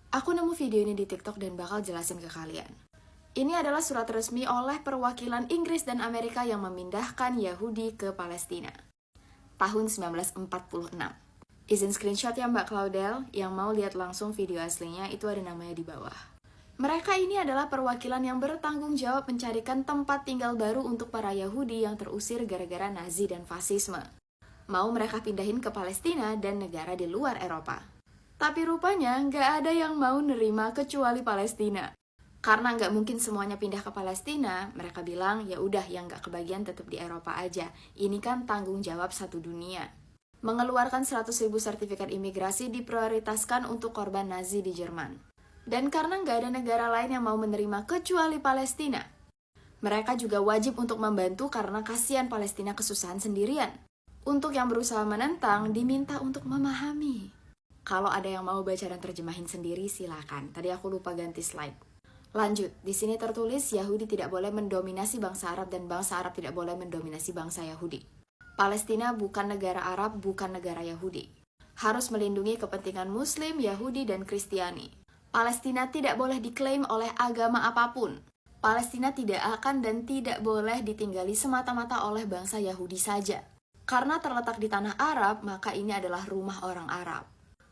Aku nemu video ini di TikTok dan bakal jelasin ke kalian. Ini adalah surat resmi oleh perwakilan Inggris dan Amerika yang memindahkan Yahudi ke Palestina. Tahun 1946. Izin screenshot ya Mbak Claudel, yang mau lihat langsung video aslinya itu ada namanya di bawah. Mereka ini adalah perwakilan yang bertanggung jawab mencarikan tempat tinggal baru untuk para Yahudi yang terusir gara-gara Nazi dan fasisme. Mau mereka pindahin ke Palestina dan negara di luar Eropa. Tapi rupanya nggak ada yang mau nerima kecuali Palestina. Karena nggak mungkin semuanya pindah ke Palestina, mereka bilang ya udah yang nggak kebagian tetap di Eropa aja. Ini kan tanggung jawab satu dunia. Mengeluarkan 100.000 sertifikat imigrasi diprioritaskan untuk korban Nazi di Jerman. Dan karena nggak ada negara lain yang mau menerima kecuali Palestina, mereka juga wajib untuk membantu karena kasihan Palestina kesusahan sendirian. Untuk yang berusaha menentang, diminta untuk memahami. Kalau ada yang mau baca dan terjemahin sendiri, silakan. Tadi aku lupa ganti slide. Lanjut, di sini tertulis Yahudi tidak boleh mendominasi bangsa Arab dan bangsa Arab tidak boleh mendominasi bangsa Yahudi. Palestina bukan negara Arab, bukan negara Yahudi. Harus melindungi kepentingan Muslim, Yahudi, dan Kristiani. Palestina tidak boleh diklaim oleh agama apapun. Palestina tidak akan dan tidak boleh ditinggali semata-mata oleh bangsa Yahudi saja. Karena terletak di tanah Arab, maka ini adalah rumah orang Arab.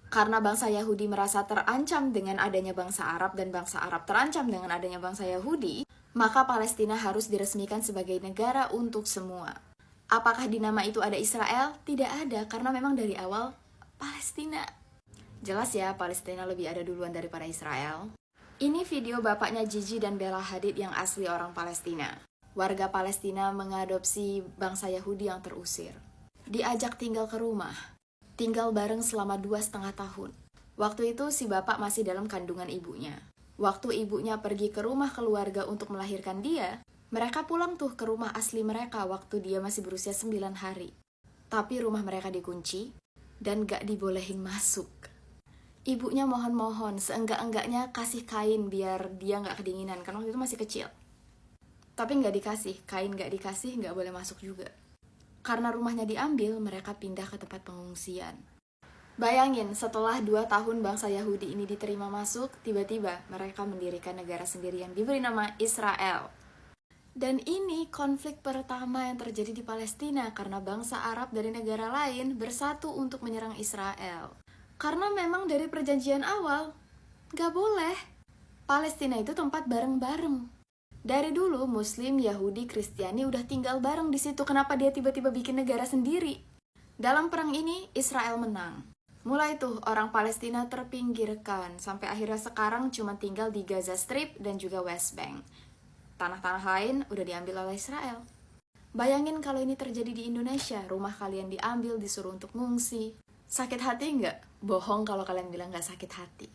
Karena bangsa Yahudi merasa terancam dengan adanya bangsa Arab dan bangsa Arab terancam dengan adanya bangsa Yahudi, maka Palestina harus diresmikan sebagai negara untuk semua. Apakah di nama itu ada Israel? Tidak ada, karena memang dari awal Palestina. Jelas ya, Palestina lebih ada duluan daripada Israel. Ini video bapaknya Gigi dan Bella Hadid yang asli orang Palestina. Warga Palestina mengadopsi bangsa Yahudi yang terusir. Diajak tinggal ke rumah. Tinggal bareng selama 2,5 tahun. Waktu itu si bapak masih dalam kandungan ibunya. Waktu ibunya pergi ke rumah keluarga untuk melahirkan dia, mereka pulang tuh ke rumah asli mereka waktu dia masih berusia 9 hari. Tapi rumah mereka dikunci dan gak dibolehin masuk. Ibunya mohon-mohon, seenggak-enggaknya kasih kain biar dia gak kedinginan, karena waktu itu masih kecil. Tapi gak dikasih, kain gak dikasih, gak boleh masuk juga. Karena rumahnya diambil, mereka pindah ke tempat pengungsian. Bayangin, setelah 2 tahun bangsa Yahudi ini diterima masuk, tiba-tiba mereka mendirikan negara sendiri yang diberi nama Israel. Dan ini konflik pertama yang terjadi di Palestina karena bangsa Arab dari negara lain bersatu untuk menyerang Israel. Karena memang dari perjanjian awal, gak boleh. Palestina itu tempat bareng-bareng. Dari dulu Muslim, Yahudi, Kristiani udah tinggal bareng di situ. Kenapa dia tiba-tiba bikin negara sendiri? Dalam perang ini Israel menang. Mulai tuh orang Palestina terpinggirkan sampai akhirnya sekarang cuma tinggal di Gaza Strip dan juga West Bank. Tanah-tanah lain udah diambil oleh Israel. Bayangin kalau ini terjadi di Indonesia, rumah kalian diambil, disuruh untuk ngungsi. Sakit hati nggak? Bohong kalau kalian bilang nggak sakit hati.